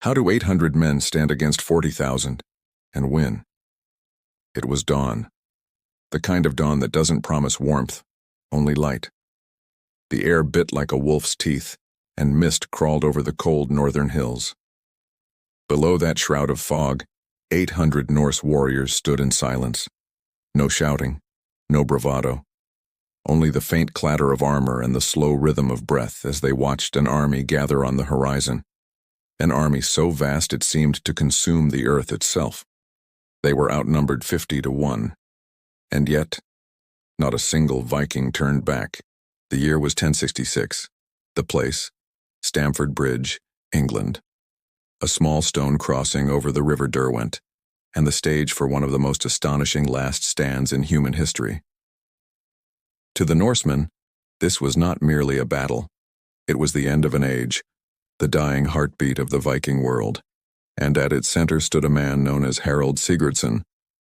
How do 800 men stand against 40,000 and win? It was dawn. The kind of dawn that doesn't promise warmth, only light. The air bit like a wolf's teeth, and mist crawled over the cold northern hills. Below that shroud of fog, 800 Norse warriors stood in silence. No shouting, no bravado. Only the faint clatter of armor and the slow rhythm of breath as they watched an army gather on the horizon. An army so vast it seemed to consume the earth itself. They were outnumbered 50-1. And yet, not a single Viking turned back. The year was 1066. The place, Stamford Bridge, England. A small stone crossing over the River Derwent, and the stage for one of the most astonishing last stands in human history. To the Norsemen, this was not merely a battle. It was the end of an age, the dying heartbeat of the Viking world, and at its center stood a man known as Harald Sigurdsson,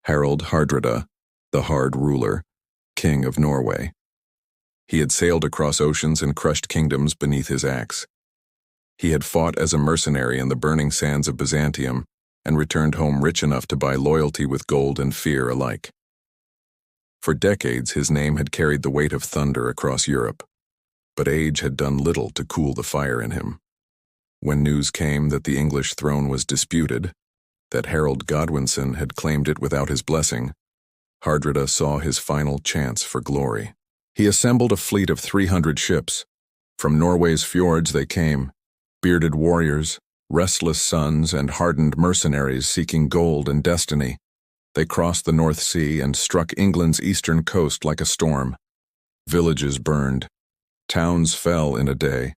Harald Hardrada, the Hard Ruler, King of Norway. He had sailed across oceans and crushed kingdoms beneath his axe. He had fought as a mercenary in the burning sands of Byzantium and returned home rich enough to buy loyalty with gold and fear alike. For decades, his name had carried the weight of thunder across Europe, but age had done little to cool the fire in him. When news came that the English throne was disputed, that Harold Godwinson had claimed it without his blessing, Hardrada saw his final chance for glory. He assembled a fleet of 300 ships. From Norway's fjords they came, bearded warriors, restless sons, and hardened mercenaries seeking gold and destiny. They crossed the North Sea and struck England's eastern coast like a storm. Villages burned. Towns fell in a day.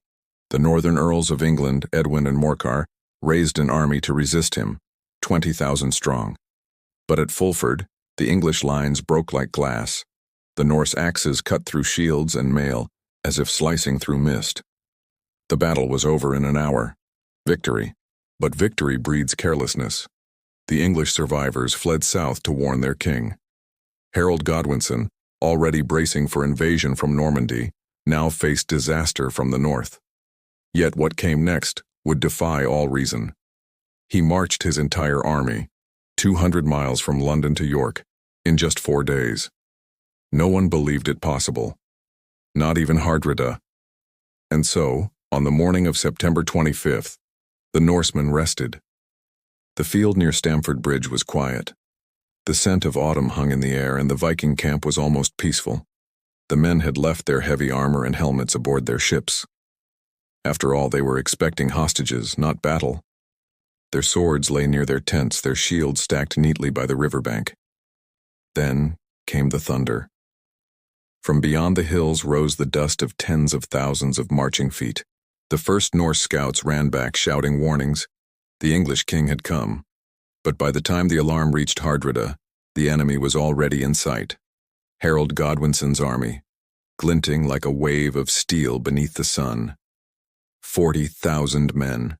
The northern earls of England, Edwin and Morcar, raised an army to resist him, 20,000 strong. But at Fulford, the English lines broke like glass. The Norse axes cut through shields and mail, as if slicing through mist. The battle was over in an hour. Victory. But victory breeds carelessness. The English survivors fled south to warn their king. Harold Godwinson, already bracing for invasion from Normandy, now faced disaster from the north. Yet what came next would defy all reason. He marched his entire army, 200 miles from London to York, in just 4 days. No one believed it possible. Not even Hardrada. And so, on the morning of September 25th, the Norsemen rested. The field near Stamford Bridge was quiet. The scent of autumn hung in the air, and the Viking camp was almost peaceful. The men had left their heavy armor and helmets aboard their ships. After all, they were expecting hostages, not battle. Their swords lay near their tents, their shields stacked neatly by the riverbank. Then came the thunder. From beyond the hills rose the dust of tens of thousands of marching feet. The first Norse scouts ran back, shouting warnings. The English king had come. But by the time the alarm reached Hardrada, the enemy was already in sight. Harold Godwinson's army, glinting like a wave of steel beneath the sun. 40,000 men.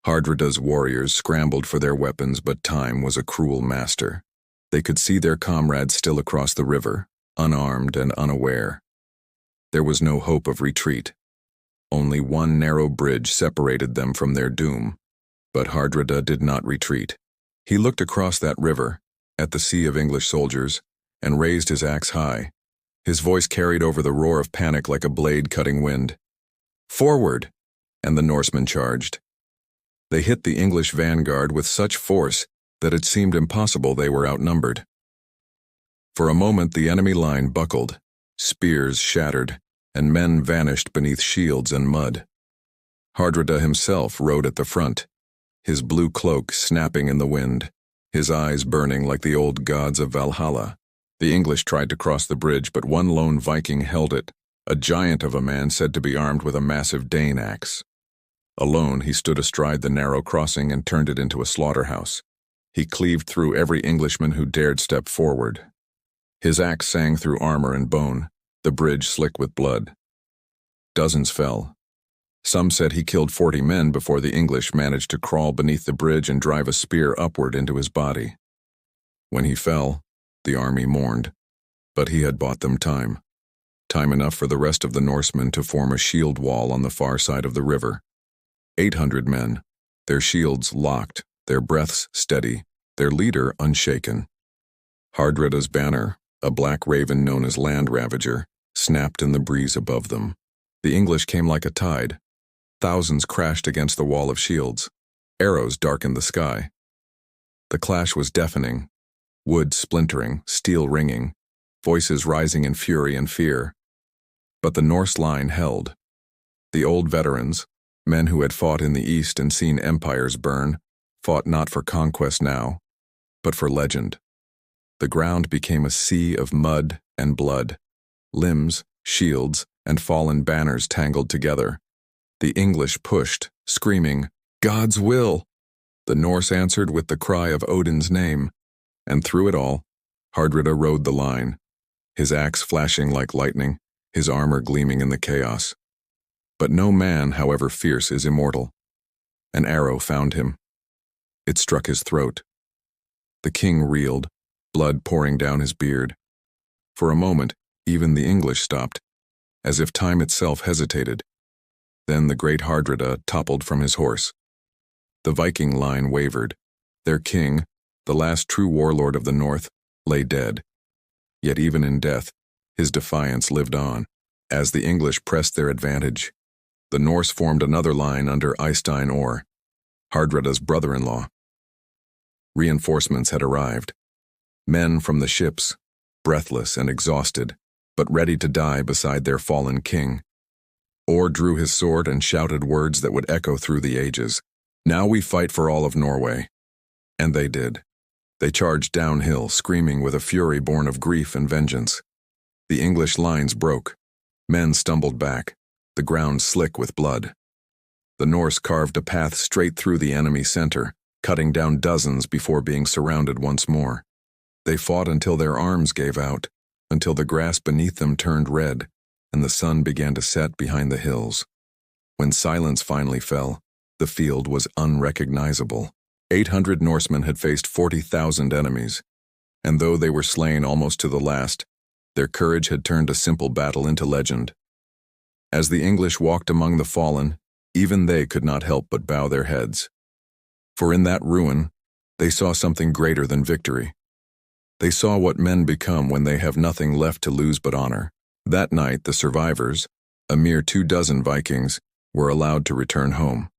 Hardrada's warriors scrambled for their weapons, but time was a cruel master. They could see their comrades still across the river, unarmed and unaware. There was no hope of retreat. Only one narrow bridge separated them from their doom. But Hardrada did not retreat. He looked across that river, at the sea of English soldiers, and raised his axe high. His voice carried over the roar of panic like a blade cutting wind. Forward! And the Norsemen charged. They hit the English vanguard with such force that it seemed impossible they were outnumbered. For a moment the enemy line buckled, spears shattered, and men vanished beneath shields and mud. Hardrada himself rode at the front, his blue cloak snapping in the wind, his eyes burning like the old gods of Valhalla. The English tried to cross the bridge, but one lone Viking held it, a giant of a man said to be armed with a massive Dane axe. Alone, he stood astride the narrow crossing and turned it into a slaughterhouse. He cleaved through every Englishman who dared step forward. His axe sang through armor and bone, the bridge slick with blood. Dozens fell. Some said he killed 40 men before the English managed to crawl beneath the bridge and drive a spear upward into his body. When he fell, the army mourned, but he had bought them time. Time enough for the rest of the Norsemen to form a shield wall on the far side of the river. 800 men, their shields locked, their breaths steady, their leader unshaken. Hardrada's banner, a black raven known as Land Ravager, snapped in the breeze above them. The English came like a tide. Thousands crashed against the wall of shields. Arrows darkened the sky. The clash was deafening, wood splintering, steel ringing, voices rising in fury and fear. But the Norse line held. The old veterans, men who had fought in the East and seen empires burn, fought not for conquest now, but for legend. The ground became a sea of mud and blood. Limbs, shields, and fallen banners tangled together. The English pushed, screaming, "God's will!" The Norse answered with the cry of Odin's name, and through it all, Hardrada rode the line, his axe flashing like lightning, his armor gleaming in the chaos. But no man, however fierce, is immortal. An arrow found him. It struck his throat. The king reeled, blood pouring down his beard. For a moment, even the English stopped, as if time itself hesitated. Then the great Hardrada toppled from his horse. The Viking line wavered. Their king, the last true warlord of the North, lay dead. Yet even in death, his defiance lived on. As the English pressed their advantage, the Norse formed another line under Eystein Or, Hardrada's brother-in-law. Reinforcements had arrived. Men from the ships, breathless and exhausted, but ready to die beside their fallen king. Or drew his sword and shouted words that would echo through the ages. "Now we fight for all of Norway." And they did. They charged downhill, screaming with a fury born of grief and vengeance. The English lines broke. Men stumbled back, the ground slick with blood. The Norse carved a path straight through the enemy center, cutting down dozens before being surrounded once more. They fought until their arms gave out, until the grass beneath them turned red, and the sun began to set behind the hills. When silence finally fell, the field was unrecognizable. 800 Norsemen had faced 40,000 enemies, and though they were slain almost to the last, their courage had turned a simple battle into legend. As the English walked among the fallen, even they could not help but bow their heads. For in that ruin, they saw something greater than victory. They saw what men become when they have nothing left to lose but honor. That night, the survivors, a mere 24 Vikings, were allowed to return home.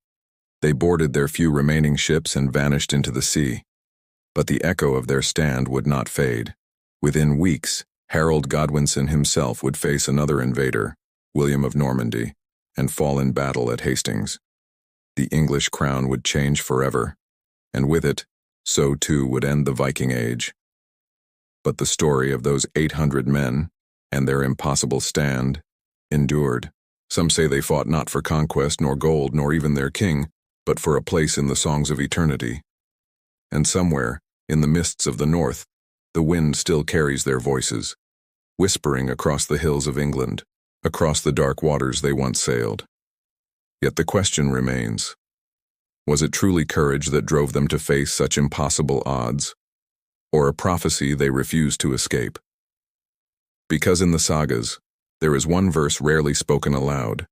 They boarded their few remaining ships and vanished into the sea. But the echo of their stand would not fade. Within weeks, Harold Godwinson himself would face another invader, William of Normandy, and fall in battle at Hastings. The English crown would change forever, and with it, so too would end the Viking Age. But the story of those 800 men, and their impossible stand, endured. Some say they fought not for conquest, nor gold, nor even their king, but for a place in the songs of eternity. And somewhere, in the mists of the north, the wind still carries their voices, whispering across the hills of England, across the dark waters they once sailed. Yet the question remains, was it truly courage that drove them to face such impossible odds, or a prophecy they refused to escape? Because in the sagas, there is one verse rarely spoken aloud,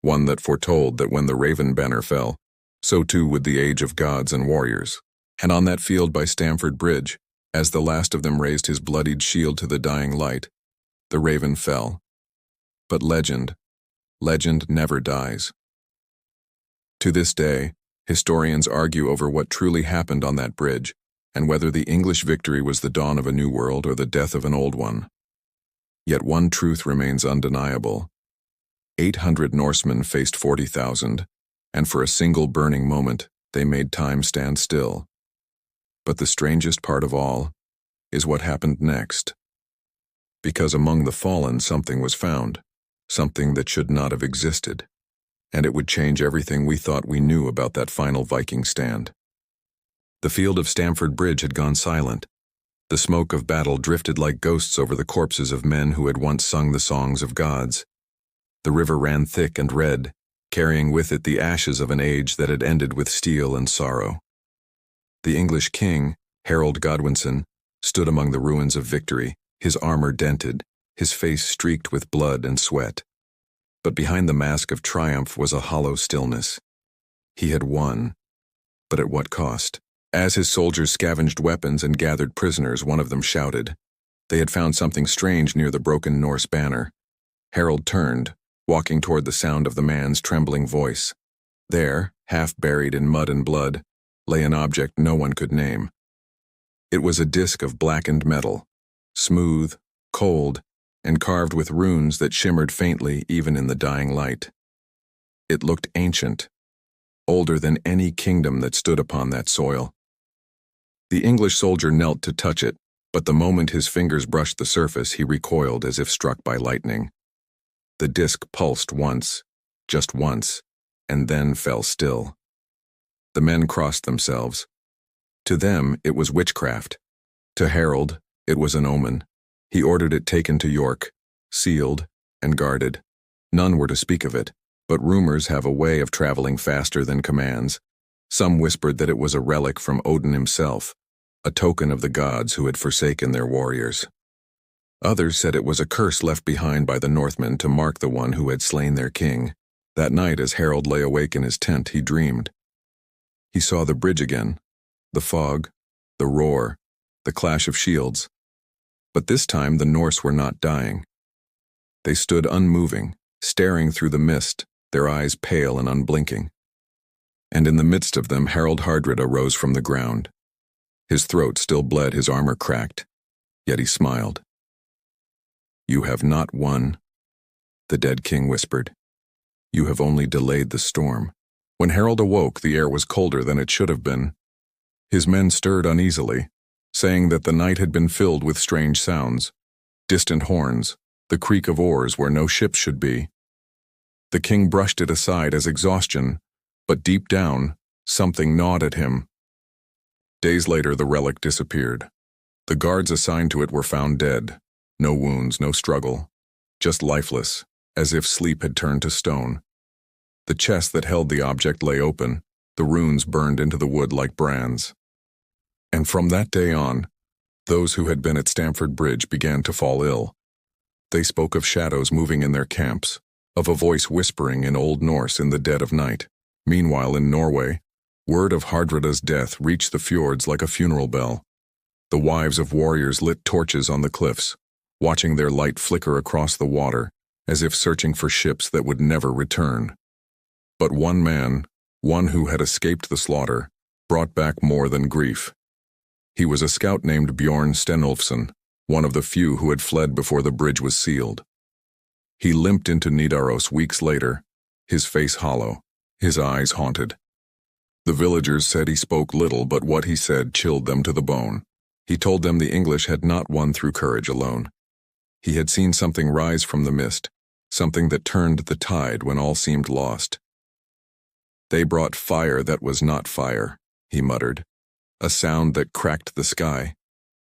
one that foretold that when the Raven banner fell, so too would the age of gods and warriors. And on that field by Stamford Bridge, as the last of them raised his bloodied shield to the dying light, the Raven fell. But legend never dies. To this day, historians argue over what truly happened on that bridge, and whether the English victory was the dawn of a new world or the death of an old one. Yet one truth remains undeniable. 800 Norsemen faced 40,000, and for a single burning moment, they made time stand still. But the strangest part of all is what happened next. Because among the fallen something was found, something that should not have existed, and it would change everything we thought we knew about that final Viking stand. The field of Stamford Bridge had gone silent. The smoke of battle drifted like ghosts over the corpses of men who had once sung the songs of gods. The river ran thick and red, carrying with it the ashes of an age that had ended with steel and sorrow. The English king, Harold Godwinson, stood among the ruins of victory, his armor dented, his face streaked with blood and sweat. But behind the mask of triumph was a hollow stillness. He had won, But at what cost? As his soldiers scavenged weapons and gathered prisoners, one of them shouted. They had found something strange near the broken Norse banner. Harold turned, walking toward the sound of the man's trembling voice. There, half buried in mud and blood, lay an object no one could name. It was a disk of blackened metal, smooth, cold, and carved with runes that shimmered faintly even in the dying light. It looked ancient, older than any kingdom that stood upon that soil. The English soldier knelt to touch it, but the moment his fingers brushed the surface, he recoiled as if struck by lightning. The disk pulsed once, just once, and then fell still. The men crossed themselves. To them, it was witchcraft. To Harold, it was an omen. He ordered it taken to York, sealed, and guarded. None were to speak of it, but rumors have a way of traveling faster than commands. Some whispered that it was a relic from Odin himself, a token of the gods who had forsaken their warriors. Others said it was a curse left behind by the Northmen to mark the one who had slain their king. That night, as Harold lay awake in his tent, he dreamed. He saw the bridge again, the fog, the roar, the clash of shields. But this time the Norse were not dying. They stood unmoving, staring through the mist, their eyes pale and unblinking. And in the midst of them Harold Hardrada rose from the ground. His throat still bled, his armor cracked, yet he smiled. "You have not won," the dead king whispered. "You have only delayed the storm." When Harold awoke, the air was colder than it should have been. His men stirred uneasily, saying that the night had been filled with strange sounds, distant horns, the creak of oars where no ships should be. The king brushed it aside as exhaustion, but deep down, something gnawed at him. Days later, the relic disappeared. The guards assigned to it were found dead. No wounds, no struggle, just lifeless, as if sleep had turned to stone. The chest that held the object lay open, the runes burned into the wood like brands. And from that day on, those who had been at Stamford Bridge began to fall ill. They spoke of shadows moving in their camps, of a voice whispering in Old Norse in the dead of night. Meanwhile, in Norway, word of Hardrada's death reached the fjords like a funeral bell. The wives of warriors lit torches on the cliffs, watching their light flicker across the water, as if searching for ships that would never return. But one man, one who had escaped the slaughter, brought back more than grief. He was a scout named Bjorn Stenulfsson, one of the few who had fled before the bridge was sealed. He limped into Nidaros weeks later, his face hollow, his eyes haunted. The villagers said he spoke little, but what he said chilled them to the bone. He told them the English had not won through courage alone. He had seen something rise from the mist, something that turned the tide when all seemed lost. "They brought fire that was not fire," he muttered, a sound that cracked the sky.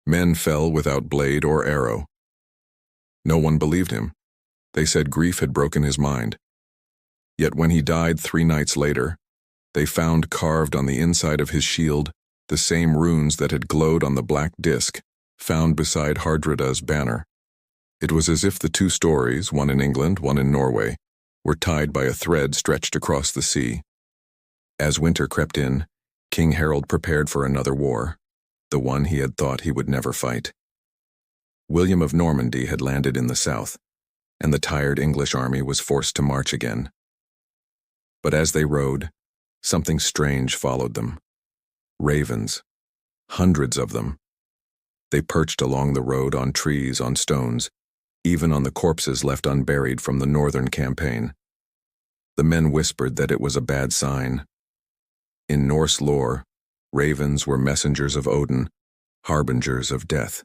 Men fell without blade or arrow. No one believed him. They said grief had broken his mind. Yet when he died 3 nights later, they found carved on the inside of his shield the same runes that had glowed on the black disk found beside Hardrada's banner. It was as if the 2 stories, one in England, one in Norway, were tied by a thread stretched across the sea. As winter crept in, King Harold prepared for another war, the one he had thought he would never fight. William of Normandy had landed in the south, and the tired English army was forced to march again. But as they rode, something strange followed them. Ravens, hundreds of them. They perched along the road, on trees, on stones, even on the corpses left unburied from the northern campaign. The men whispered that it was a bad sign. In Norse lore, ravens were messengers of Odin, harbingers of death.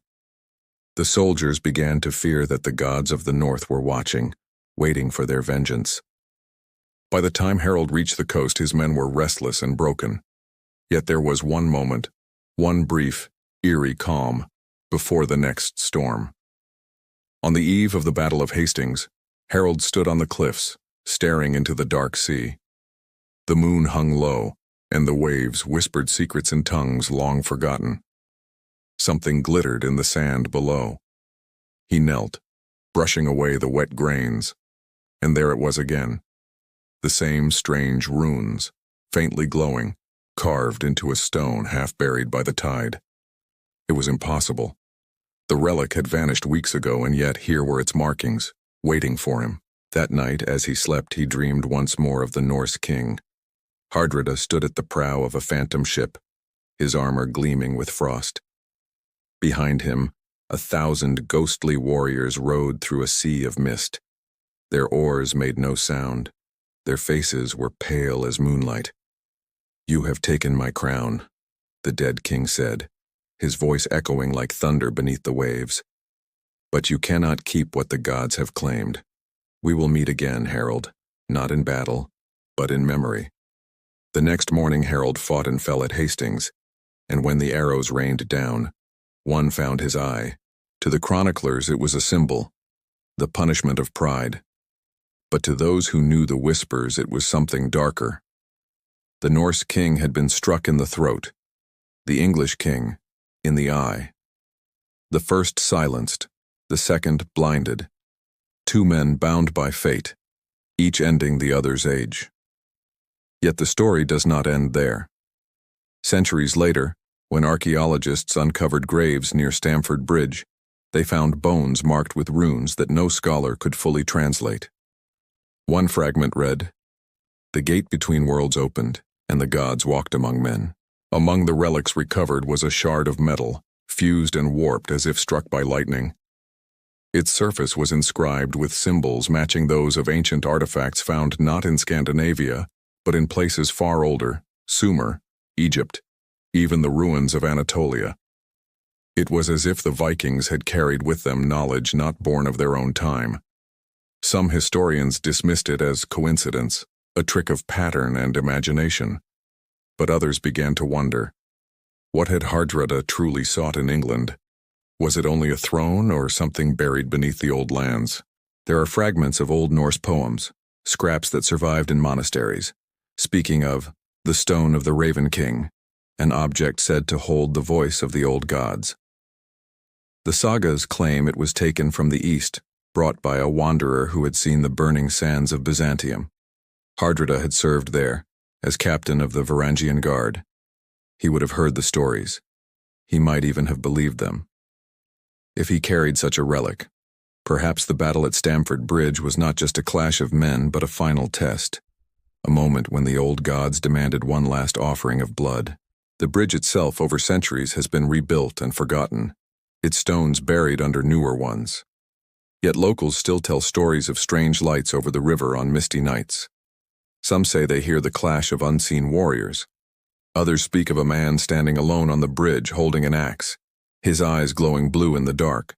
The soldiers began to fear that the gods of the north were watching, waiting for their vengeance. By the time Harold reached the coast, his men were restless and broken. Yet there was one moment, one brief, eerie calm, before the next storm. On the eve of the Battle of Hastings, Harold stood on the cliffs, staring into the dark sea. The moon hung low, and the waves whispered secrets in tongues long forgotten. Something glittered in the sand below. He knelt, brushing away the wet grains, and there it was again. The same strange runes, faintly glowing, carved into a stone half buried by the tide. It was impossible. The relic had vanished weeks ago, and yet here were its markings, waiting for him. That night, as he slept, he dreamed once more of the Norse king. Hardrada stood at the prow of a phantom ship, his armor gleaming with frost. Behind him, 1,000 ghostly warriors rode through a sea of mist. Their oars made no sound. Their faces were pale as moonlight. "You have taken my crown," the dead king said, his voice echoing like thunder beneath the waves. "But you cannot keep what the gods have claimed. We will meet again, Harold, not in battle, but in memory." The next morning Harold fought and fell at Hastings, and when the arrows rained down, one found his eye. To the chroniclers it was a symbol, the punishment of pride. But to those who knew the whispers it was something darker. The Norse king had been struck in the throat, the English king in the eye. The first silenced, the second blinded. 2 men bound by fate, each ending the other's age. Yet the story does not end there. Centuries later, when archaeologists uncovered graves near Stamford Bridge, they found bones marked with runes that no scholar could fully translate. One fragment read, "The gate between worlds opened, and the gods walked among men." Among the relics recovered was a shard of metal, fused and warped as if struck by lightning. Its surface was inscribed with symbols matching those of ancient artifacts found not in Scandinavia, but in places far older, Sumer, Egypt, even the ruins of Anatolia. It was as if the Vikings had carried with them knowledge not born of their own time. Some historians dismissed it as coincidence, a trick of pattern and imagination. But others began to wonder, what had Hardrada truly sought in England? Was it only a throne or something buried beneath the old lands? There are fragments of Old Norse poems, scraps that survived in monasteries, speaking of the stone of the Raven King, an object said to hold the voice of the old gods. The sagas claim it was taken from the east, brought by a wanderer who had seen the burning sands of Byzantium. Hardrada had served there, as captain of the Varangian Guard. He would have heard the stories. He might even have believed them. If he carried such a relic, perhaps the battle at Stamford Bridge was not just a clash of men but a final test, a moment when the old gods demanded one last offering of blood. The bridge itself over centuries has been rebuilt and forgotten, its stones buried under newer ones. Yet locals still tell stories of strange lights over the river on misty nights. Some say they hear the clash of unseen warriors. Others speak of a man standing alone on the bridge holding an axe, his eyes glowing blue in the dark.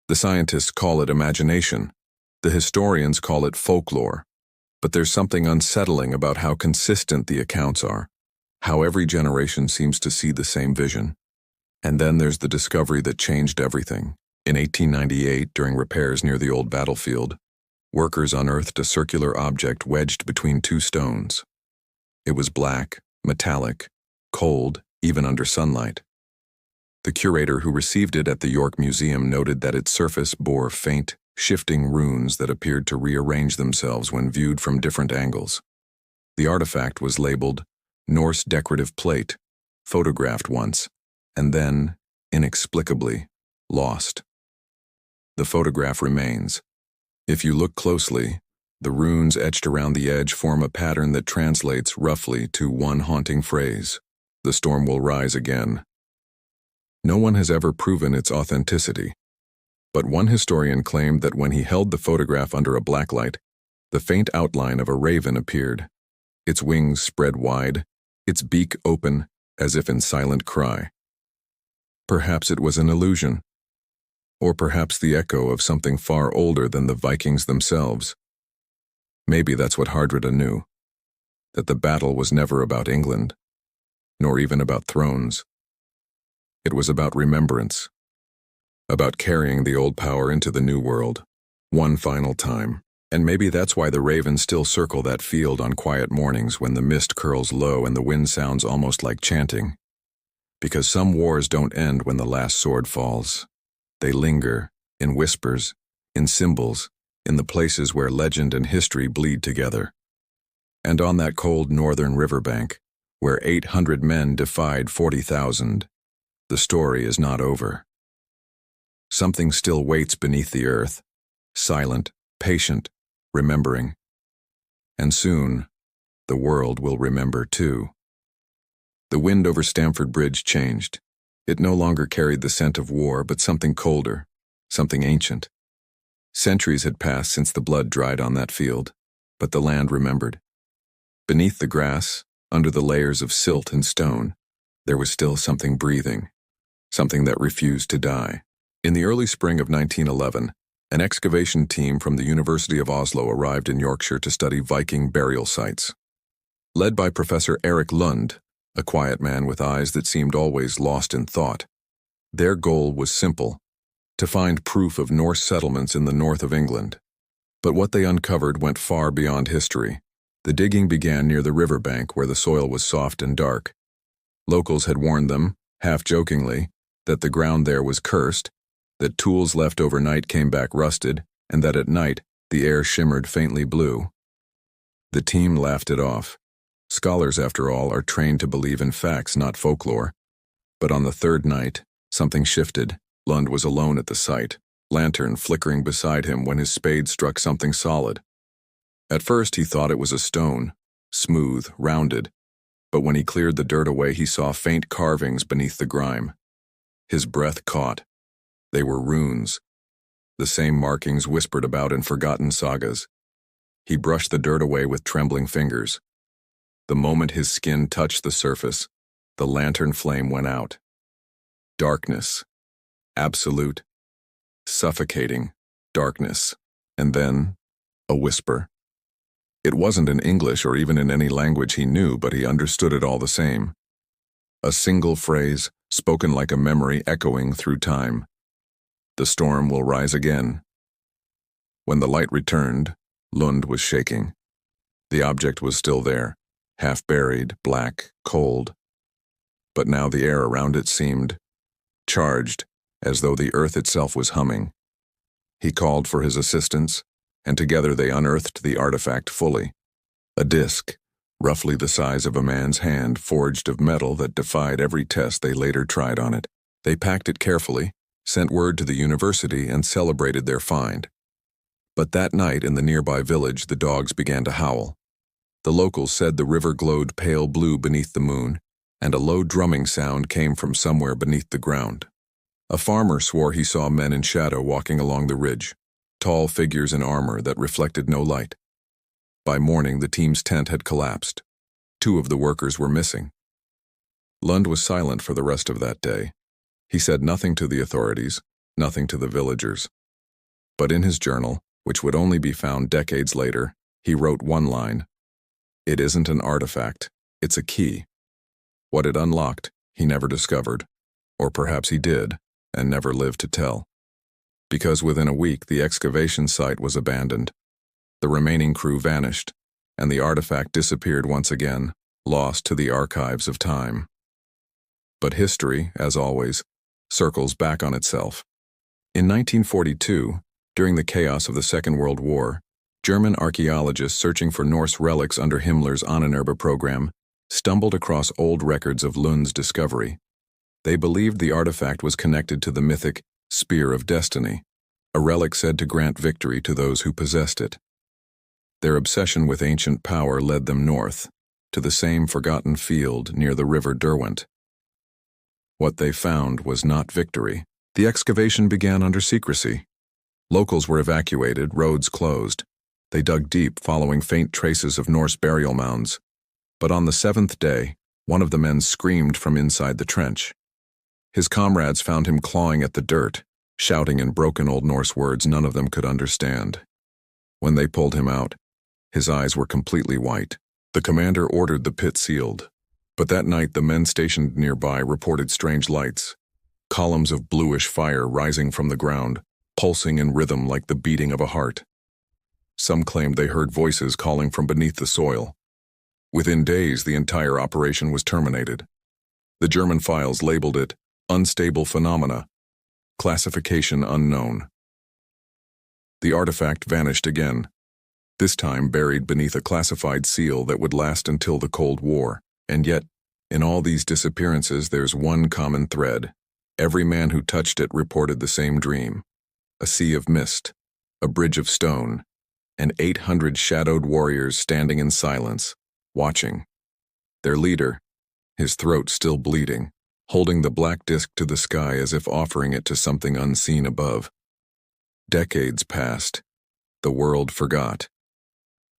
The scientists call it imagination. The historians call it folklore. But there's something unsettling about how consistent the accounts are, how every generation seems to see the same vision. And then there's the discovery that changed everything. In 1898, during repairs near the old battlefield, workers unearthed a circular object wedged between 2 stones. It was black, metallic, cold, even under sunlight. The curator who received it at the York Museum noted that its surface bore faint, shifting runes that appeared to rearrange themselves when viewed from different angles. The artifact was labeled Norse decorative plate, photographed once, and then, inexplicably, lost. The photograph remains. If you look closely, the runes etched around the edge form a pattern that translates roughly to one haunting phrase: "The storm will rise again." No one has ever proven its authenticity, but one historian claimed that when he held the photograph under a blacklight, the faint outline of a raven appeared, its wings spread wide, its beak open, as if in silent cry. Perhaps it was an illusion, or perhaps the echo of something far older than the Vikings themselves. Maybe that's what Hardrada knew, that the battle was never about England, nor even about thrones. It was about remembrance, about carrying the old power into the new world, one final time. And maybe that's why the ravens still circle that field on quiet mornings when the mist curls low and the wind sounds almost like chanting. Because some wars don't end when the last sword falls. They linger, in whispers, in symbols, in the places where legend and history bleed together. And on that cold northern riverbank, where 800 men defied 40,000. The story is not over. Something still waits beneath the earth, silent, patient, remembering. And soon, the world will remember too. The wind over Stamford Bridge changed. It no longer carried the scent of war, but something colder, something ancient. Centuries had passed since the blood dried on that field, but the land remembered. Beneath the grass, under the layers of silt and stone, there was still something breathing, something that refused to die. In the early spring of 1911, an excavation team from the University of Oslo arrived in Yorkshire to study Viking burial sites. Led by Professor Erik Lund, a quiet man with eyes that seemed always lost in thought, their goal was simple: to find proof of Norse settlements in the north of England. But what they uncovered went far beyond history. The digging began near the riverbank where the soil was soft and dark. Locals had warned them, half-jokingly, that the ground there was cursed, that tools left overnight came back rusted, and that at night the air shimmered faintly blue. The team laughed it off. Scholars, after all, are trained to believe in facts, not folklore. But on the third night, something shifted. Lund was alone at the site, lantern flickering beside him when his spade struck something solid. At first he thought it was a stone, smooth, rounded, but when he cleared the dirt away he saw faint carvings beneath the grime. His breath caught. They were runes, the same markings whispered about in forgotten sagas. He brushed the dirt away with trembling fingers. The moment his skin touched the surface, the lantern flame went out. Darkness. Absolute, suffocating darkness. And then, a whisper. It wasn't in English or even in any language he knew, but he understood it all the same. A single phrase, spoken like a memory echoing through time. The storm will rise again. When the light returned, Lund was shaking. The object was still there, half buried, black, cold. But now the air around it seemed charged, as though the earth itself was humming. He called for his assistants, and together they unearthed the artifact fully. A disc, roughly the size of a man's hand, forged of metal that defied every test they later tried on it. They packed it carefully, sent word to the university, and celebrated their find. But that night in the nearby village, the dogs began to howl. The locals said the river glowed pale blue beneath the moon, and a low drumming sound came from somewhere beneath the ground. A farmer swore he saw men in shadow walking along the ridge, tall figures in armor that reflected no light. By morning, the team's tent had collapsed. 2 of the workers were missing. Lund was silent for the rest of that day. He said nothing to the authorities, nothing to the villagers. But in his journal, which would only be found decades later, he wrote one line: "It isn't an artifact, it's a key." What it unlocked, he never discovered. Or perhaps he did, and never lived to tell. Because within a week the excavation site was abandoned. The remaining crew vanished, and the artifact disappeared once again, lost to the archives of time. But history, as always, circles back on itself. In 1942, during the chaos of the Second World War, German archaeologists searching for Norse relics under Himmler's Ahnenerbe program stumbled across old records of Lund's discovery. They believed the artifact was connected to the mythic Spear of Destiny, a relic said to grant victory to those who possessed it. Their obsession with ancient power led them north, to the same forgotten field near the river Derwent. What they found was not victory. The excavation began under secrecy. Locals were evacuated, roads closed. They dug deep, following faint traces of Norse burial mounds. But on the 7th day, one of the men screamed from inside the trench. His comrades found him clawing at the dirt, shouting in broken Old Norse words none of them could understand. When they pulled him out, his eyes were completely white. The commander ordered the pit sealed. But that night the men stationed nearby reported strange lights, columns of bluish fire rising from the ground, pulsing in rhythm like the beating of a heart. Some claimed they heard voices calling from beneath the soil. Within days, the entire operation was terminated. The German files labeled it unstable phenomena, classification unknown. The artifact vanished again, this time buried beneath a classified seal that would last until the Cold War, and yet In all these disappearances, there's one common thread. Every man who touched it reported the same dream. A sea of mist, a bridge of stone, and 800 shadowed warriors standing in silence, watching. Their leader, his throat still bleeding, holding the black disk to the sky as if offering it to something unseen above. Decades passed. The world forgot.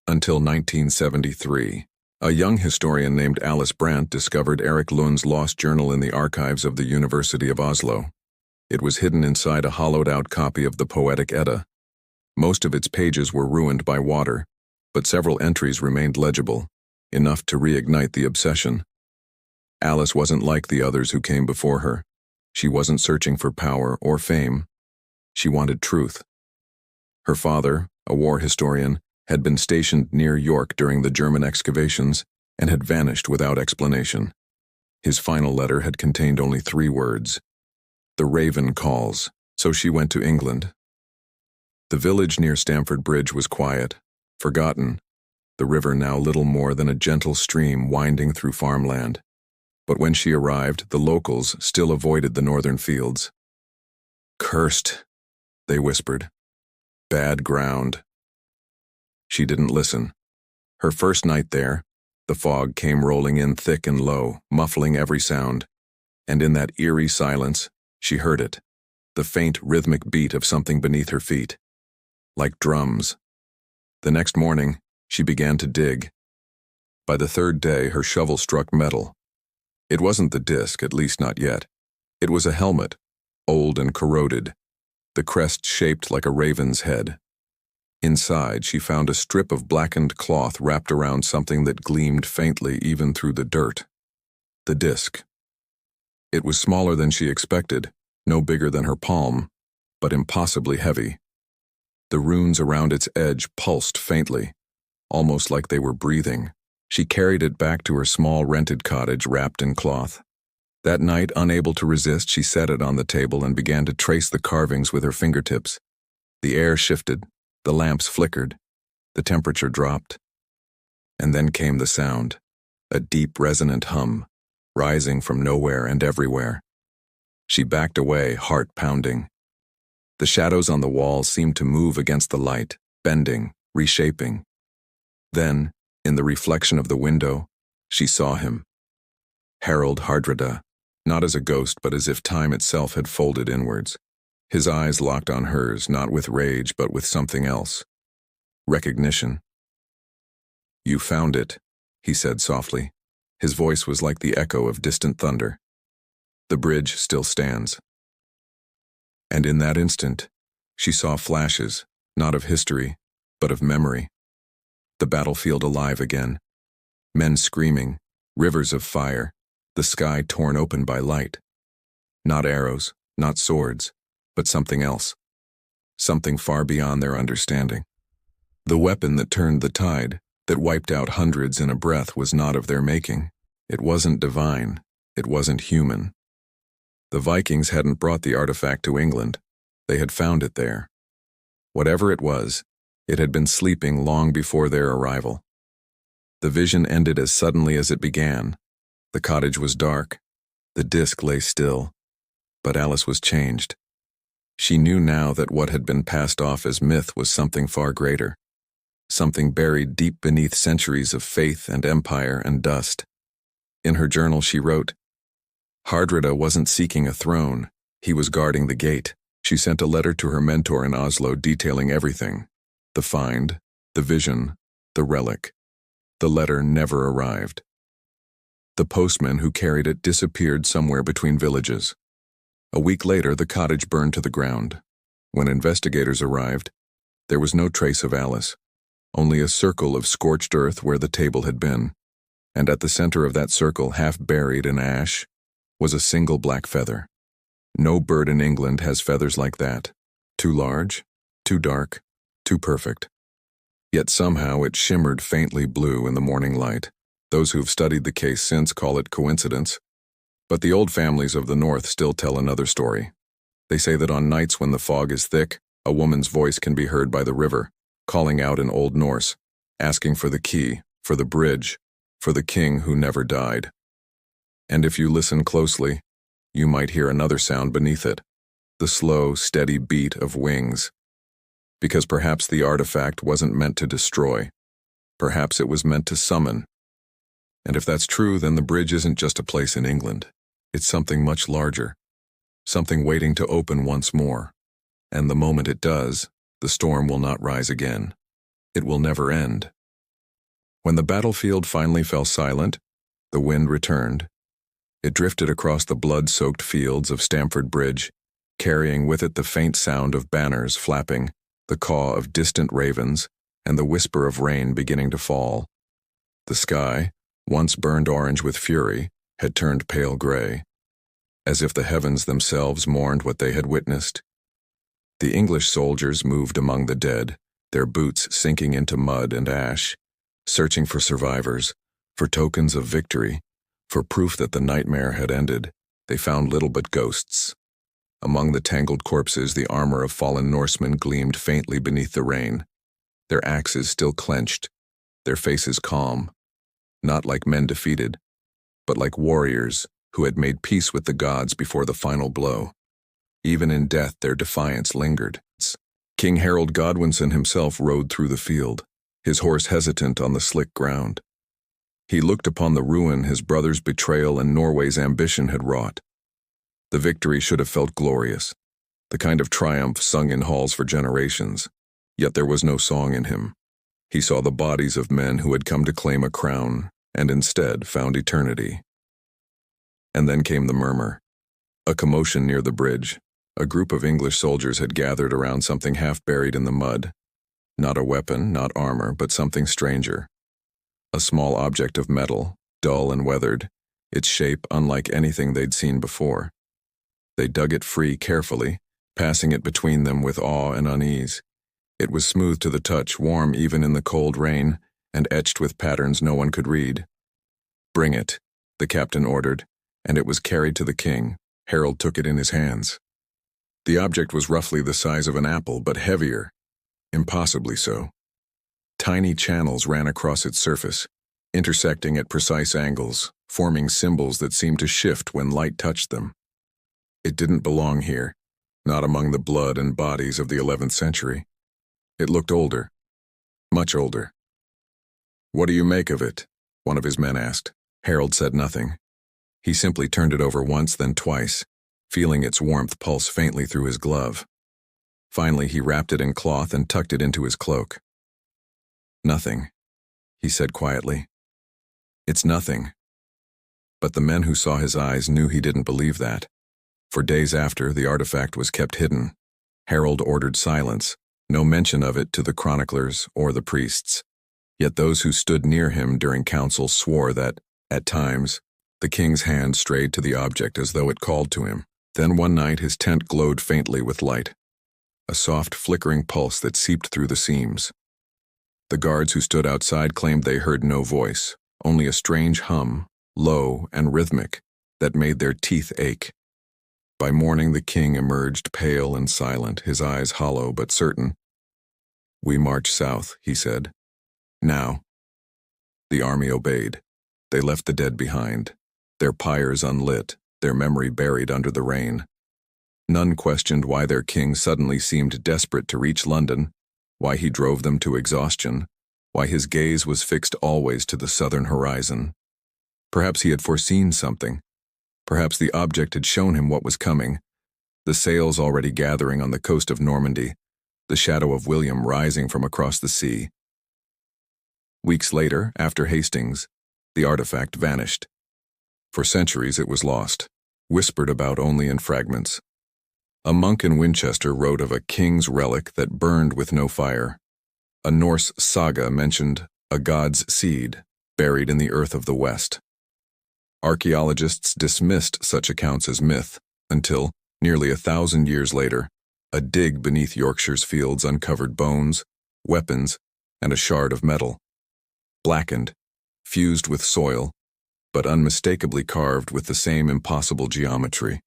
Until 1973, a young historian named Alice Brandt discovered Erik Lund's lost journal in the archives of the University of Oslo. It was hidden inside a hollowed-out copy of the Poetic Edda. Most of its pages were ruined by water, but several entries remained legible, enough to reignite the obsession. Alice wasn't like the others who came before her. She wasn't searching for power or fame. She wanted truth. Her father, a war historian, had been stationed near York during the German excavations and had vanished without explanation. His final letter had contained only 3 words. The raven calls, so she went to England. The village near Stamford Bridge was quiet, forgotten, the river now little more than a gentle stream winding through farmland. But when she arrived, the locals still avoided the northern fields. "Cursed," they whispered. "Bad ground." She didn't listen. Her first night there, the fog came rolling in thick and low, muffling every sound. And in that eerie silence, she heard it, the faint rhythmic beat of something beneath her feet. Like drums. The next morning, she began to dig. By the 3rd day, her shovel struck metal. It wasn't the disc, at least not yet. It was a helmet, old and corroded, the crest shaped like a raven's head. Inside, she found a strip of blackened cloth wrapped around something that gleamed faintly even through the dirt. The disc. It was smaller than she expected, no bigger than her palm, but impossibly heavy. The runes around its edge pulsed faintly, almost like they were breathing. She carried it back to her small rented cottage wrapped in cloth. That night, unable to resist, she set it on the table and began to trace the carvings with her fingertips. The air shifted, the lamps flickered, the temperature dropped. And then came the sound, a deep resonant hum, rising from nowhere and everywhere. She backed away, heart pounding. The shadows on the walls seemed to move against the light, bending, reshaping. Then, in the reflection of the window, she saw him. Harold Hardrada, not as a ghost but as if time itself had folded inwards. His eyes locked on hers, not with rage but with something else. Recognition. "You found it," he said softly. His voice was like the echo of distant thunder. "The bridge still stands." And in that instant, she saw flashes, not of history, but of memory. The battlefield alive again. Men screaming, rivers of fire, the sky torn open by light. Not arrows, not swords, but something else. Something far beyond their understanding. The weapon that turned the tide, that wiped out hundreds in a breath, was not of their making. It wasn't divine. It wasn't human. The Vikings hadn't brought the artifact to England. They had found it there. Whatever it was, it had been sleeping long before their arrival. The vision ended as suddenly as it began. The cottage was dark. The disc lay still. But Alice was changed. She knew now that what had been passed off as myth was something far greater. Something buried deep beneath centuries of faith and empire and dust. In her journal she wrote, "Hardrada wasn't seeking a throne. He was guarding the gate." She sent a letter to her mentor in Oslo detailing everything. The find, the vision, the relic. The letter never arrived. The postman who carried it disappeared somewhere between villages. A week later, the cottage burned to the ground. When investigators arrived, there was no trace of Alice, only a circle of scorched earth where the table had been. And at the center of that circle, half buried in ash, was a single black feather. No bird in England has feathers like that. Too large, too dark, too perfect. Yet somehow it shimmered faintly blue in the morning light. Those who've studied the case since call it coincidence. But the old families of the North still tell another story. They say that on nights when the fog is thick, a woman's voice can be heard by the river, calling out in Old Norse, asking for the key, for the bridge, for the king who never died. And if you listen closely, you might hear another sound beneath it, the slow, steady beat of wings. Because perhaps the artifact wasn't meant to destroy. Perhaps it was meant to summon. And if that's true, then the bridge isn't just a place in England. It's something much larger. Something waiting to open once more. And the moment it does, the storm will not rise again. It will never end. When the battlefield finally fell silent, the wind returned. It drifted across the blood-soaked fields of Stamford Bridge, carrying with it the faint sound of banners flapping, the caw of distant ravens, and the whisper of rain beginning to fall. The sky, once burned orange with fury, had turned pale gray, as if the heavens themselves mourned what they had witnessed. The English soldiers moved among the dead, their boots sinking into mud and ash, searching for survivors, for tokens of victory, for proof that the nightmare had ended. They found little but ghosts. Among the tangled corpses, the armor of fallen Norsemen gleamed faintly beneath the rain, their axes still clenched, their faces calm, not like men defeated, but like warriors who had made peace with the gods before the final blow. Even in death, their defiance lingered. King Harold Godwinson himself rode through the field, his horse hesitant on the slick ground. He looked upon the ruin his brother's betrayal and Norway's ambition had wrought. The victory should have felt glorious, the kind of triumph sung in halls for generations, yet there was no song in him. He saw the bodies of men who had come to claim a crown, and instead found eternity. And then came the murmur, a commotion near the bridge. A group of English soldiers had gathered around something half buried in the mud. Not a weapon, not armor, but something stranger. A small object of metal, dull and weathered, its shape unlike anything they'd seen before. They dug it free carefully, passing it between them with awe and unease. It was smooth to the touch, warm even in the cold rain, and etched with patterns no one could read. "Bring it," the captain ordered, and it was carried to the king. Harold took it in his hands. The object was roughly the size of an apple, but heavier, impossibly so. Tiny channels ran across its surface, intersecting at precise angles, forming symbols that seemed to shift when light touched them. It didn't belong here, not among the blood and bodies of the 11th century. It looked older, much older. "What do you make of it?" one of his men asked. Harold said nothing. He simply turned it over once, then twice, feeling its warmth pulse faintly through his glove. Finally, he wrapped it in cloth and tucked it into his cloak. "Nothing," he said quietly. "It's nothing." But the men who saw his eyes knew he didn't believe that. For days after, the artifact was kept hidden. Harold ordered silence, no mention of it to the chroniclers or the priests. Yet those who stood near him during council swore that, at times, the king's hand strayed to the object as though it called to him. Then one night his tent glowed faintly with light, a soft flickering pulse that seeped through the seams. The guards who stood outside claimed they heard no voice, only a strange hum, low and rhythmic, that made their teeth ache. By morning the king emerged pale and silent, his eyes hollow but certain. "We march south," he said. "Now." The army obeyed. They left the dead behind, their pyres unlit, their memory buried under the rain. None questioned why their king suddenly seemed desperate to reach London, why he drove them to exhaustion, why his gaze was fixed always to the southern horizon. Perhaps he had foreseen something. Perhaps the object had shown him what was coming, the sails already gathering on the coast of Normandy, the shadow of William rising from across the sea. Weeks later, after Hastings, the artifact vanished. For centuries it was lost, whispered about only in fragments. A monk in Winchester wrote of a king's relic that burned with no fire. A Norse saga mentioned a god's seed buried in the earth of the West. Archaeologists dismissed such accounts as myth until, nearly 1,000 years later, a dig beneath Yorkshire's fields uncovered bones, weapons, and a shard of metal. Blackened, fused with soil, but unmistakably carved with the same impossible geometry.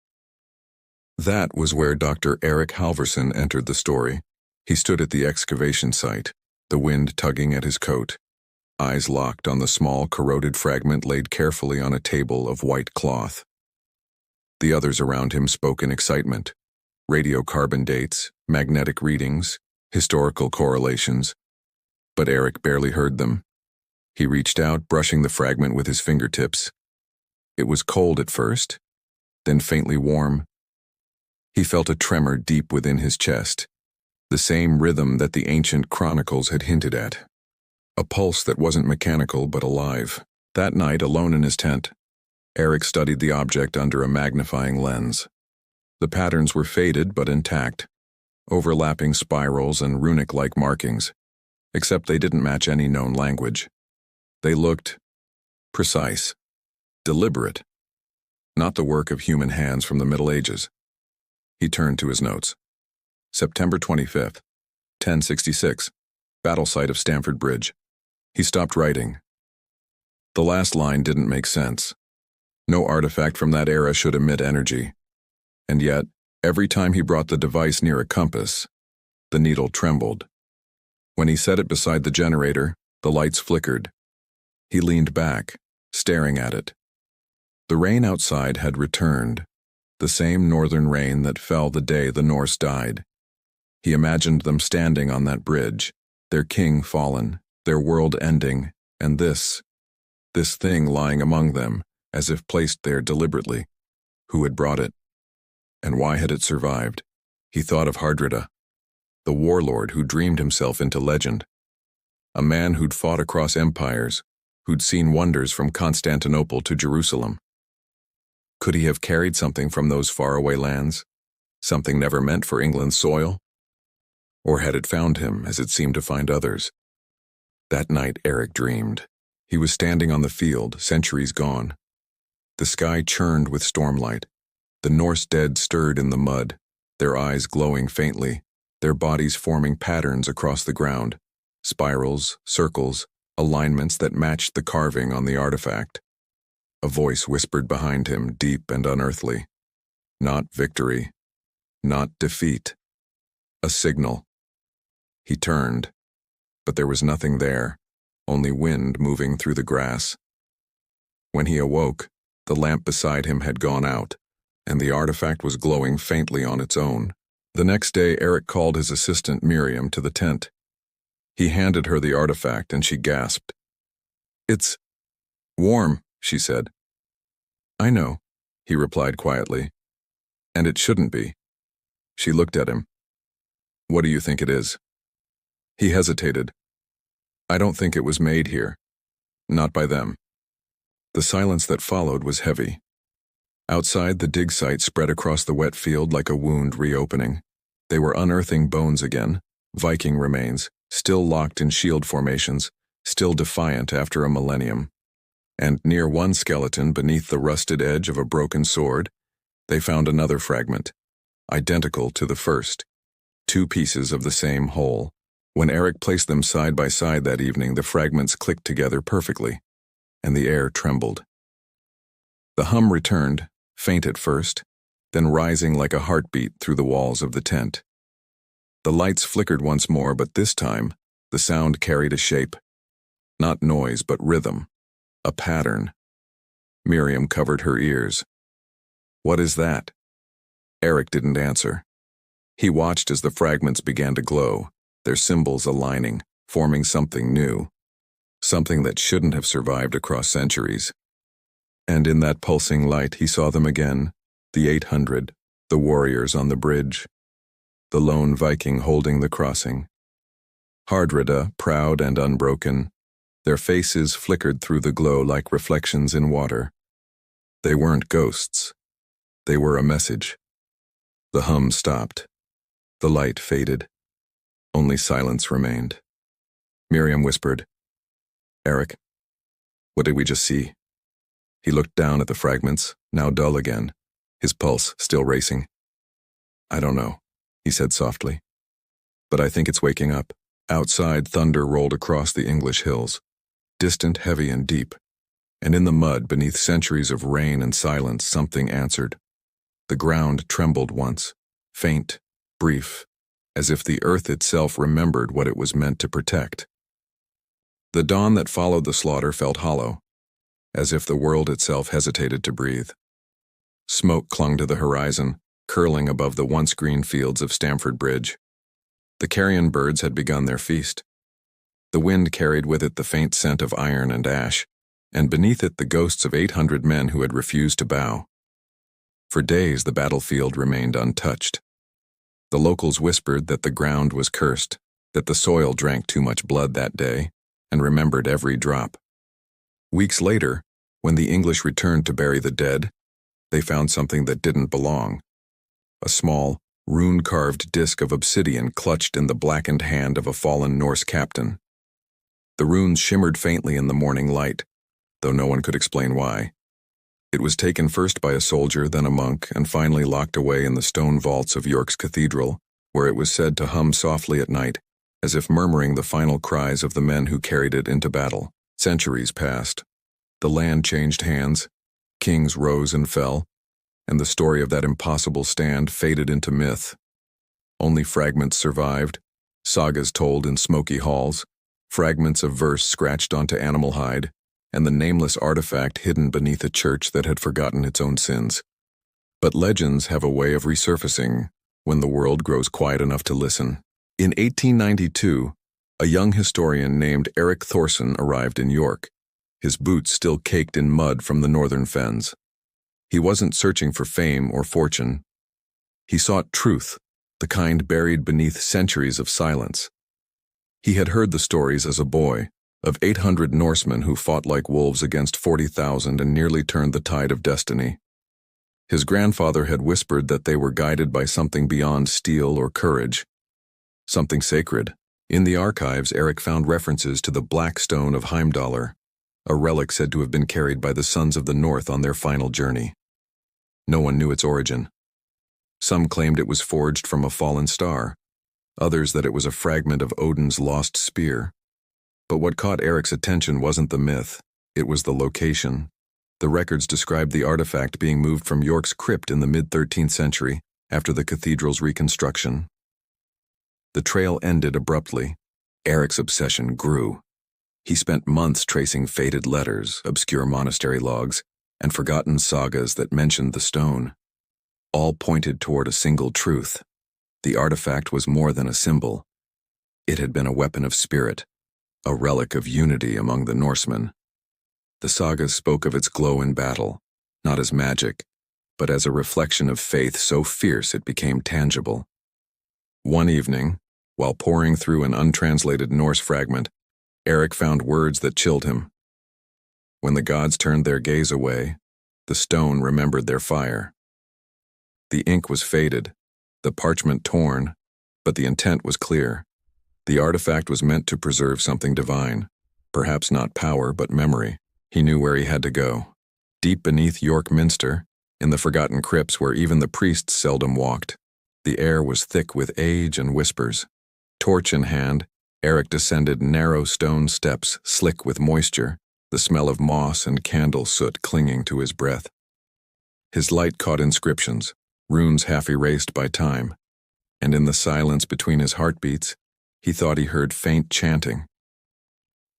That was where Dr. Eric Halverson entered the story. He stood at the excavation site, the wind tugging at his coat. eyes locked on the small, corroded fragment laid carefully on a table of white cloth. The others around him spoke in excitement. Radiocarbon dates, magnetic readings, historical correlations. But Eric barely heard them. He reached out, brushing the fragment with his fingertips. It was cold at first, then faintly warm. He felt a tremor deep within his chest, the same rhythm that the ancient chronicles had hinted at. A pulse that wasn't mechanical but alive. That night, alone in his tent, Eric studied the object under a magnifying lens. The patterns were faded but intact, overlapping spirals and runic-like markings, except they didn't match any known language. They looked precise, deliberate, not the work of human hands from the Middle Ages. He turned to his notes. September 25th, 1066, battle site of Stamford Bridge. He stopped writing. The last line didn't make sense. No artifact from that era should emit energy. And yet, every time he brought the device near a compass, the needle trembled. When he set it beside the generator, the lights flickered. He leaned back, staring at it. The rain outside had returned, the same northern rain that fell the day the Norse died. He imagined them standing on that bridge, their king fallen, their world ending, and this thing lying among them, as if placed there deliberately. Who had brought it? And why had it survived? He thought of Hardrida, the warlord who dreamed himself into legend. A man who'd fought across empires, who'd seen wonders from Constantinople to Jerusalem. Could he have carried something from those faraway lands? Something never meant for England's soil? Or had it found him, as it seemed to find others? That night Eric dreamed. He was standing on the field, centuries gone. The sky churned with stormlight. The Norse dead stirred in the mud, their eyes glowing faintly, their bodies forming patterns across the ground, spirals, circles, alignments that matched the carving on the artifact. A voice whispered behind him, deep and unearthly. Not victory, not defeat. A signal. He turned, but there was nothing there, only wind moving through the grass. When he awoke, the lamp beside him had gone out, and the artifact was glowing faintly on its own. The next day, Eric called his assistant Miriam to the tent. He handed her the artifact, and she gasped. "It's warm," she said. "I know," he replied quietly. "And it shouldn't be." She looked at him. "What do you think it is?" He hesitated. "I don't think it was made here. Not by them." The silence that followed was heavy. Outside, the dig site spread across the wet field like a wound reopening. They were unearthing bones again, Viking remains, still locked in shield formations, still defiant after a millennium. And near one skeleton, beneath the rusted edge of a broken sword, they found another fragment, identical to the first, 2 pieces of the same whole. When Eric placed them side by side that evening, the fragments clicked together perfectly, and the air trembled. The hum returned, faint at first, then rising like a heartbeat through the walls of the tent. The lights flickered once more, but this time, the sound carried a shape. Not noise, but rhythm. A pattern. Miriam covered her ears. "What is that?" Eric didn't answer. He watched as the fragments began to glow, their symbols aligning, forming something new. Something that shouldn't have survived across centuries. And in that pulsing light he saw them again, the 800, the warriors on the bridge, the lone Viking holding the crossing. Hardrida, proud and unbroken, their faces flickered through the glow like reflections in water. They weren't ghosts. They were a message. The hum stopped. The light faded. Only silence remained. Miriam whispered, "Eric, what did we just see?" He looked down at the fragments, now dull again, his pulse still racing. "I don't know," he said softly. "But I think it's waking up." Outside, thunder rolled across the English hills, distant, heavy, and deep. And in the mud, beneath centuries of rain and silence, something answered. The ground trembled once, faint, brief, as if the earth itself remembered what it was meant to protect. The dawn that followed the slaughter felt hollow, as if the world itself hesitated to breathe. Smoke clung to the horizon, curling above the once green fields of Stamford Bridge. The carrion birds had begun their feast. The wind carried with it the faint scent of iron and ash, and beneath it the ghosts of 800 men who had refused to bow. For days the battlefield remained untouched. The locals whispered that the ground was cursed, that the soil drank too much blood that day, and remembered every drop. Weeks later, when the English returned to bury the dead, they found something that didn't belong. A small, rune-carved disc of obsidian clutched in the blackened hand of a fallen Norse captain. The runes shimmered faintly in the morning light, though no one could explain why. It was taken first by a soldier, then a monk, and finally locked away in the stone vaults of York's cathedral, where it was said to hum softly at night, as if murmuring the final cries of the men who carried it into battle. Centuries passed. The land changed hands, kings rose and fell, and the story of that impossible stand faded into myth. Only fragments survived, sagas told in smoky halls, fragments of verse scratched onto animal hide, and the nameless artifact hidden beneath a church that had forgotten its own sins. But legends have a way of resurfacing when the world grows quiet enough to listen. In 1892, a young historian named Erik Thorson arrived in York, his boots still caked in mud from the northern fens. He wasn't searching for fame or fortune. He sought truth, the kind buried beneath centuries of silence. He had heard the stories as a boy, of 800 Norsemen who fought like wolves against 40,000 and nearly turned the tide of destiny. His grandfather had whispered that they were guided by something beyond steel or courage, something sacred. In the archives, Erik found references to the Black Stone of Heimdallr, a relic said to have been carried by the sons of the North on their final journey. No one knew its origin. Some claimed it was forged from a fallen star, others that it was a fragment of Odin's lost spear. But what caught Erik's attention wasn't the myth, it was the location. The records described the artifact being moved from York's crypt in the mid-13th century, after the cathedral's reconstruction. The trail ended abruptly. Erik's obsession grew. He spent months tracing faded letters, obscure monastery logs, and forgotten sagas that mentioned the stone. All pointed toward a single truth. The artifact was more than a symbol. It had been a weapon of spirit, a relic of unity among the Norsemen. The sagas spoke of its glow in battle, not as magic, but as a reflection of faith so fierce it became tangible. One evening, while poring through an untranslated Norse fragment, Erik found words that chilled him. When the gods turned their gaze away, the stone remembered their fire. The ink was faded, the parchment torn, but the intent was clear. The artifact was meant to preserve something divine, perhaps not power but memory. He knew where he had to go. Deep beneath York Minster, in the forgotten crypts where even the priests seldom walked, the air was thick with age and whispers. Torch in hand, Erik descended narrow stone steps slick with moisture, the smell of moss and candle soot clinging to his breath. His light caught inscriptions, runes half erased by time, and in the silence between his heartbeats, he thought he heard faint chanting.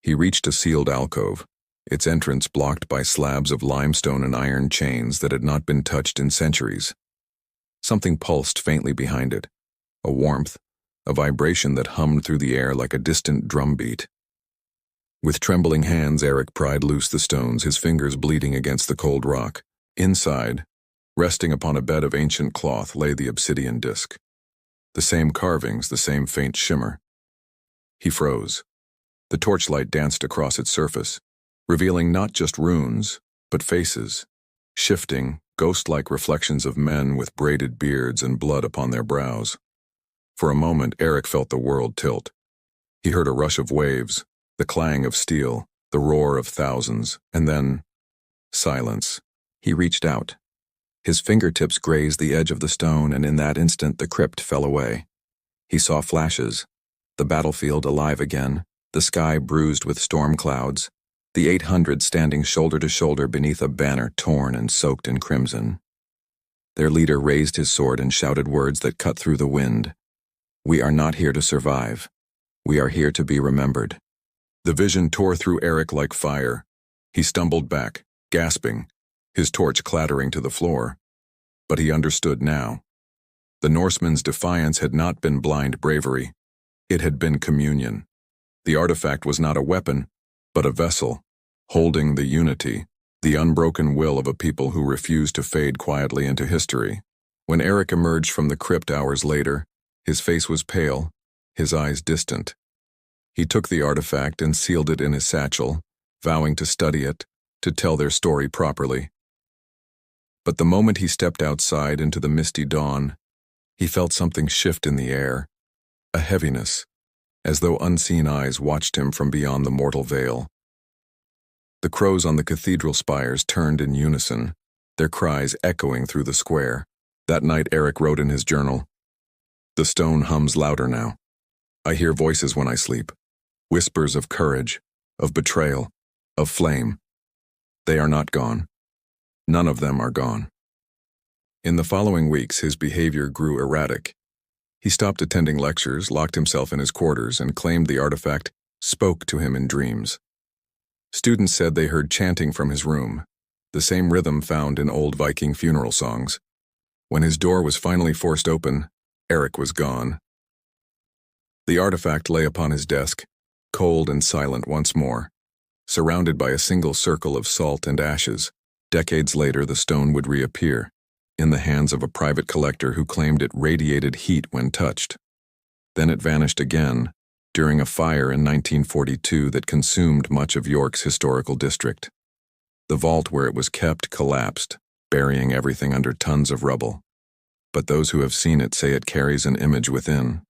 He reached a sealed alcove, its entrance blocked by slabs of limestone and iron chains that had not been touched in centuries. Something pulsed faintly behind it, a warmth, a vibration that hummed through the air like a distant drumbeat. With trembling hands, Erik pried loose the stones, his fingers bleeding against the cold rock. Inside, resting upon a bed of ancient cloth, lay the obsidian disc. The same carvings, the same faint shimmer. He froze. The torchlight danced across its surface, revealing not just runes, but faces, shifting, ghost-like reflections of men with braided beards and blood upon their brows. For a moment, Erik felt the world tilt. He heard a rush of waves, the clang of steel, the roar of thousands, and then silence. He reached out. His fingertips grazed the edge of the stone, and in that instant the crypt fell away. He saw flashes, the battlefield alive again, the sky bruised with storm clouds, the 800 standing shoulder to shoulder beneath a banner torn and soaked in crimson. Their leader raised his sword and shouted words that cut through the wind. "We are not here to survive. We are here to be remembered." The vision tore through Eric like fire. He stumbled back, gasping, his torch clattering to the floor. But he understood now. The Norsemen's defiance had not been blind bravery. It had been communion. The artifact was not a weapon, but a vessel, holding the unity, the unbroken will of a people who refused to fade quietly into history. When Eric emerged from the crypt hours later, his face was pale, his eyes distant. He took the artifact and sealed it in his satchel, vowing to study it, to tell their story properly. But the moment he stepped outside into the misty dawn, he felt something shift in the air, a heaviness, as though unseen eyes watched him from beyond the mortal veil. The crows on the cathedral spires turned in unison, their cries echoing through the square. That night Eric wrote in his journal, "The stone hums louder now. I hear voices when I sleep, whispers of courage, of betrayal, of flame. They are not gone. None of them are gone." In the following weeks, his behavior grew erratic. He stopped attending lectures, locked himself in his quarters, and claimed the artifact spoke to him in dreams. Students said they heard chanting from his room, the same rhythm found in old Viking funeral songs. When his door was finally forced open, Eric was gone. The artifact lay upon his desk, cold and silent once more, surrounded by a single circle of salt and ashes. Decades later, the stone would reappear, in the hands of a private collector who claimed it radiated heat when touched. Then it vanished again, during a fire in 1942 that consumed much of York's historical district. The vault where it was kept collapsed, burying everything under tons of rubble. But those who have seen it say it carries an image within.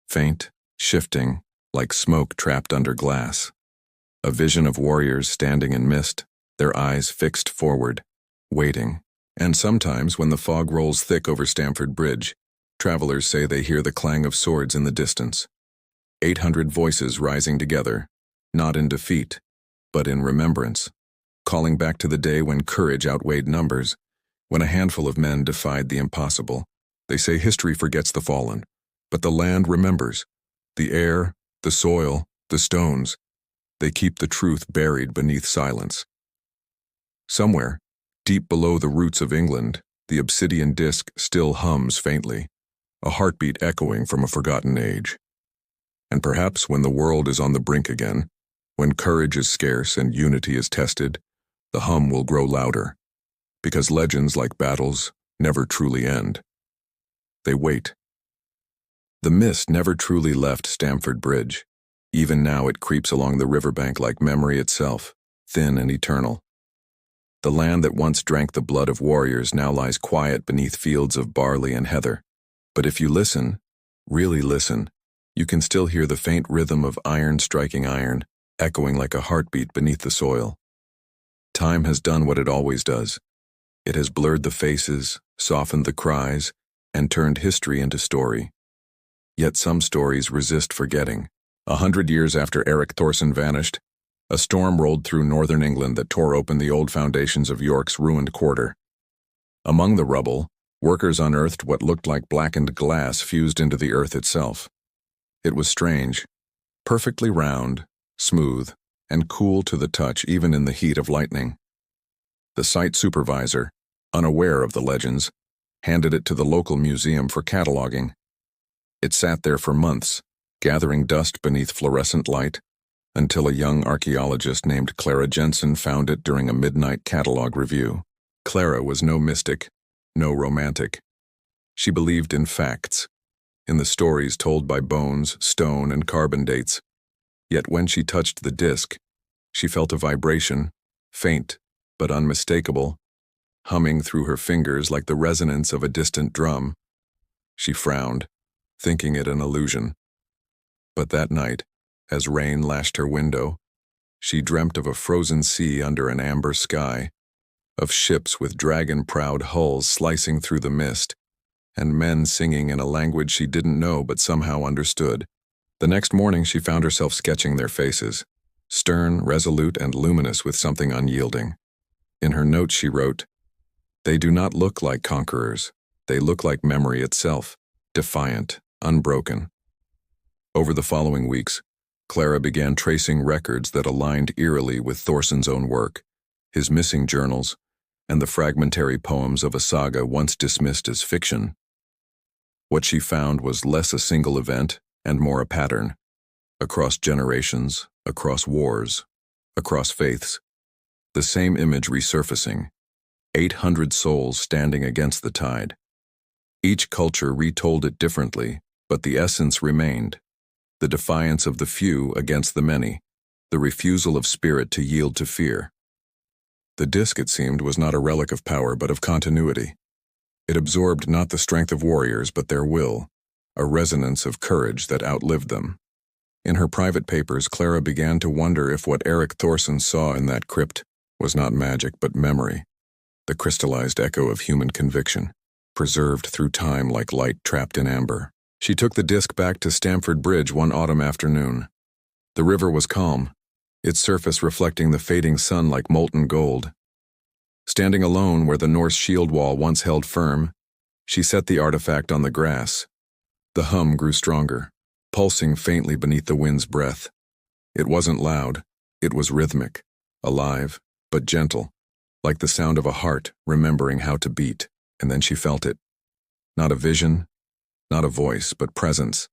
Faint, shifting, like smoke trapped under glass. A vision of warriors standing in mist, their eyes fixed forward, waiting. And sometimes, when the fog rolls thick over Stamford Bridge, travelers say they hear the clang of swords in the distance. 800 voices rising together, not in defeat, but in remembrance, calling back to the day when courage outweighed numbers, when a handful of men defied the impossible. They say history forgets the fallen, but the land remembers. The air, the soil, the stones. They keep the truth buried beneath silence. Somewhere, deep below the roots of England, the obsidian disk still hums faintly, a heartbeat echoing from a forgotten age. And perhaps when the world is on the brink again, when courage is scarce and unity is tested, the hum will grow louder, because legends like battles never truly end. They wait. The mist never truly left Stamford Bridge. Even now it creeps along the riverbank like memory itself, thin and eternal. The land that once drank the blood of warriors now lies quiet beneath fields of barley and heather. But if you listen, really listen, you can still hear the faint rhythm of iron striking iron, echoing like a heartbeat beneath the soil. Time has done what it always does. It has blurred the faces, softened the cries, and turned history into story. Yet some stories resist forgetting. 100 years after Eric Thorson vanished, a storm rolled through northern England that tore open the old foundations of York's ruined quarter. Among the rubble, workers unearthed what looked like blackened glass fused into the earth itself. It was strange, perfectly round, smooth, and cool to the touch even in the heat of lightning. The site supervisor, unaware of the legends, handed it to the local museum for cataloging. It sat there for months, gathering dust beneath fluorescent light, until a young archaeologist named Clara Jensen found it during a midnight catalog review. Clara was no mystic, no romantic. She believed in facts, in the stories told by bones, stone, and carbon dates. Yet when she touched the disc, she felt a vibration, faint but unmistakable, humming through her fingers like the resonance of a distant drum. She frowned, thinking it an illusion. But that night, as rain lashed her window, she dreamt of a frozen sea under an amber sky, of ships with dragon-prowed hulls slicing through the mist, and men singing in a language she didn't know but somehow understood. The next morning she found herself sketching their faces, stern, resolute, and luminous with something unyielding. In her notes she wrote, "They do not look like conquerors. They look like memory itself, defiant, unbroken." Over the following weeks, Clara began tracing records that aligned eerily with Thorson's own work, his missing journals, and the fragmentary poems of a saga once dismissed as fiction. What she found was less a single event and more a pattern. Across generations, across wars, across faiths, the same image resurfacing, 800 souls standing against the tide. Each culture retold it differently, but the essence remained. The defiance of the few against the many, the refusal of spirit to yield to fear. The disk, it seemed, was not a relic of power but of continuity. It absorbed not the strength of warriors but their will, a resonance of courage that outlived them. In her private papers, Clara began to wonder if what Erik Thorson saw in that crypt was not magic but memory, the crystallized echo of human conviction, preserved through time like light trapped in amber. She took the disk back to Stamford Bridge one autumn afternoon. The river was calm, its surface reflecting the fading sun like molten gold. Standing alone where the Norse shield wall once held firm, she set the artifact on the grass. The hum grew stronger, pulsing faintly beneath the wind's breath. It wasn't loud, it was rhythmic, alive, but gentle, like the sound of a heart remembering how to beat, and then she felt it. Not a vision, not a voice, but presence,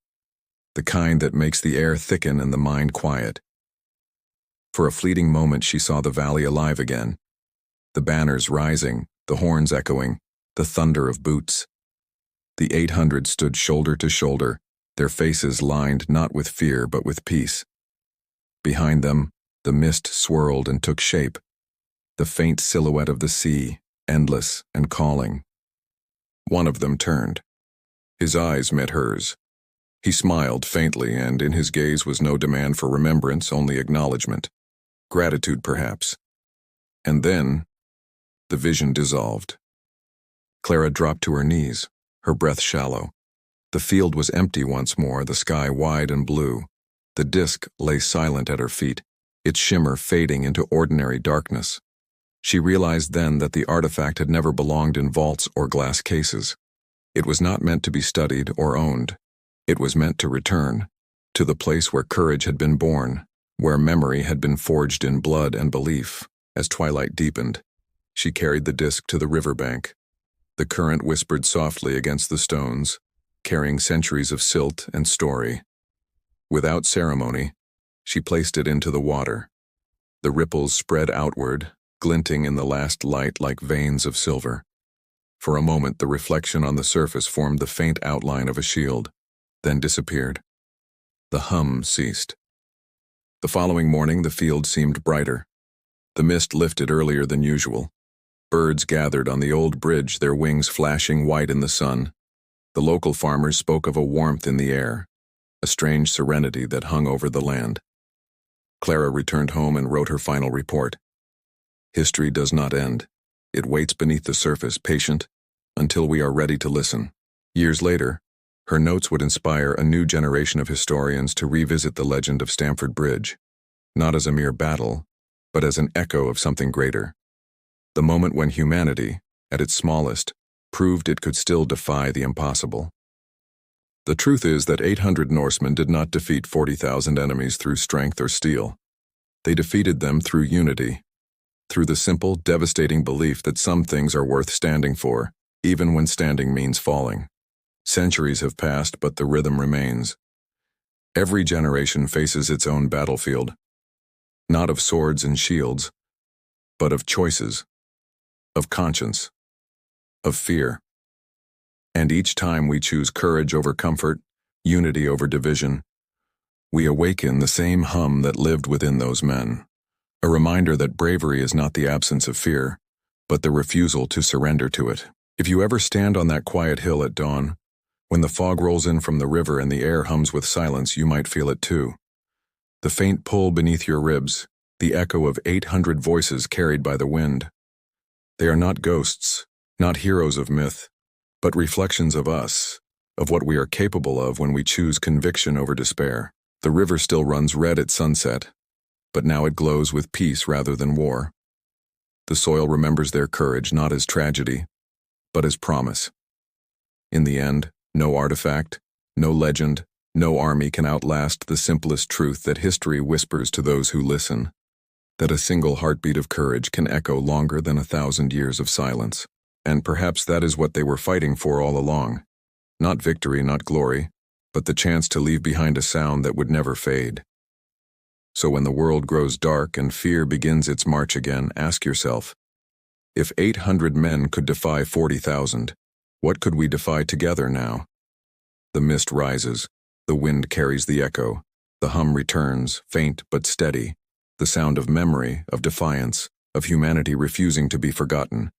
the kind that makes the air thicken and the mind quiet. For a fleeting moment she saw the valley alive again, the banners rising, the horns echoing, the thunder of boots. The 800 stood shoulder to shoulder, their faces lined not with fear but with peace. Behind them, the mist swirled and took shape, the faint silhouette of the sea, endless and calling. One of them turned. His eyes met hers. He smiled faintly, and in his gaze was no demand for remembrance, only acknowledgement. Gratitude, perhaps. And then, the vision dissolved. Clara dropped to her knees, her breath shallow. The field was empty once more, the sky wide and blue. The disk lay silent at her feet, its shimmer fading into ordinary darkness. She realized then that the artifact had never belonged in vaults or glass cases. It was not meant to be studied or owned. It was meant to return, to the place where courage had been born, where memory had been forged in blood and belief. As twilight deepened, she carried the disk to the riverbank. The current whispered softly against the stones, carrying centuries of silt and story. Without ceremony, she placed it into the water. The ripples spread outward, glinting in the last light like veins of silver. For a moment, the reflection on the surface formed the faint outline of a shield, then disappeared. The hum ceased. The following morning, the field seemed brighter. The mist lifted earlier than usual. Birds gathered on the old bridge, their wings flashing white in the sun. The local farmers spoke of a warmth in the air, a strange serenity that hung over the land. Clara returned home and wrote her final report. History does not end. It waits beneath the surface, patient, until we are ready to listen. Years later, her notes would inspire a new generation of historians to revisit the legend of Stamford Bridge, not as a mere battle, but as an echo of something greater. The moment when humanity, at its smallest, proved it could still defy the impossible. The truth is that 800 Norsemen did not defeat 40,000 enemies through strength or steel. They defeated them through unity, through the simple, devastating belief that some things are worth standing for, even when standing means falling. Centuries have passed, but the rhythm remains. Every generation faces its own battlefield, not of swords and shields, but of choices, of conscience, of fear. And each time we choose courage over comfort, unity over division, we awaken the same hum that lived within those men, a reminder that bravery is not the absence of fear, but the refusal to surrender to it. If you ever stand on that quiet hill at dawn, when the fog rolls in from the river and the air hums with silence, you might feel it too. The faint pull beneath your ribs, the echo of 800 voices carried by the wind. They are not ghosts, not heroes of myth, but reflections of us, of what we are capable of when we choose conviction over despair. The river still runs red at sunset, but now it glows with peace rather than war. The soil remembers their courage not as tragedy, but as promise. In the end, no artifact, no legend, No army can outlast the simplest truth that history whispers to those who listen, that a single heartbeat of courage can echo longer than 1,000 years of silence. And perhaps that is what they were fighting for all along. Not victory, not glory, but the chance to leave behind a sound that would never fade. So when the world grows dark and fear begins its march again, ask yourself, if 800 men could defy 40,000, what could we defy together now? The mist rises, the wind carries the echo, the hum returns, faint but steady, the sound of memory, of defiance, of humanity refusing to be forgotten.